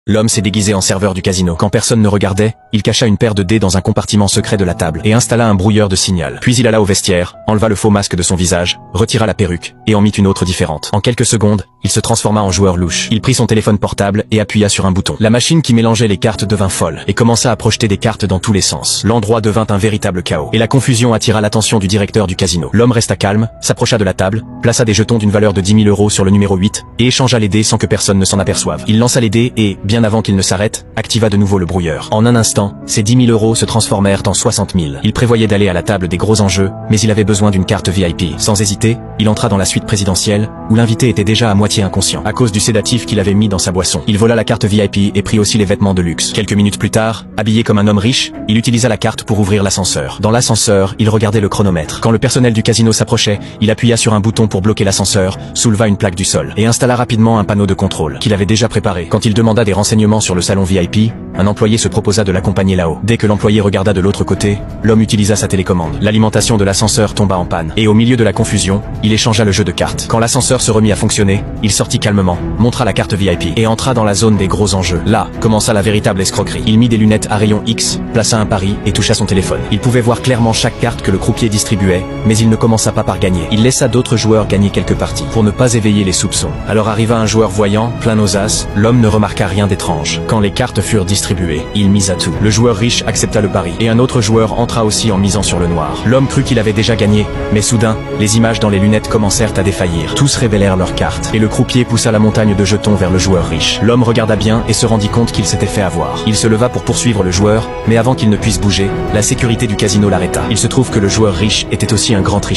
L'homme s'est déguisé en serveur du casino. Quand personne ne regardait, il cacha une paire de dés dans un compartiment secret de la table et installa un brouilleur de signal. Puis il alla au vestiaire, enleva le faux masque de son visage, retira la perruque et en mit une autre différente. En quelques secondes, il se transforma en joueur louche. Il prit son téléphone portable et appuya sur un bouton. La machine qui mélangeait les cartes devint folle et commença à projeter des cartes dans tous les sens. L'endroit devint un véritable chaos et la confusion attira l'attention du directeur du casino. L'homme resta calme, s'approcha de la table, plaça des jetons d'une valeur de 10 000 € sur le numéro 8 et échangea les dés sans que personne ne s'en aperçoive. Il lança les dés et, bien avant qu'il ne s'arrête, activa de nouveau le brouilleur. En un instant, ces 10 000 € se transformèrent en 60 000. Il prévoyait d'aller à la table des gros enjeux, mais il avait besoin d'une carte VIP. Sans hésiter, il entra dans la suite présidentielle, où l'invité était déjà à moitié inconscient, à cause du sédatif qu'il avait mis dans sa boisson. Il vola la carte VIP et prit aussi les vêtements de luxe. Quelques minutes plus tard, habillé comme un homme riche, il utilisa la carte pour ouvrir l'ascenseur. Dans l'ascenseur, il regardait le chronomètre. Quand le personnel du casino s'approchait, il appuya sur un bouton pour bloquer l'ascenseur, souleva une plaque du sol, et installa rapidement un panneau de contrôle, qu'il avait déjà préparé. Quand il demanda des renseignements sur le salon VIP, un employé se proposa de l'accompagner là-haut. Dès que l'employé regarda de l'autre côté, l'homme utilisa sa télécommande. L'alimentation de l'ascenseur tomba en panne, et au milieu de la confusion, il échangea le jeu de cartes. Quand l'ascenseur se remit à fonctionner, il sortit calmement, montra la carte VIP, et entra dans la zone des gros enjeux. Là, commença la véritable escroquerie. Il mit des lunettes à rayon X, plaça un pari, et toucha son téléphone. Il pouvait voir clairement chaque carte que le croupier distribuait, mais il ne commença pas par gagner. Il laissa d'autres joueurs gagner quelques parties, pour ne pas éveiller les soupçons. Alors arriva un joueur voyant, plein aux as, l'homme ne remarqua rien d'étrange. Quand les cartes furent distribuées, il misa tout. Le joueur riche accepta le pari, et un autre joueur entra aussi en misant sur le noir. L'homme crut qu'il avait déjà gagné, mais soudain, les images dans les lunettes commencèrent à défaillir. Tous révélèrent leurs cartes, et le croupier poussa la montagne de jetons vers le joueur riche. L'homme regarda bien et se rendit compte qu'il s'était fait avoir. Il se leva pour poursuivre le joueur, mais avant qu'il ne puisse bouger, la sécurité du casino l'arrêta. Il se trouve que le joueur riche était aussi un grand tricheur.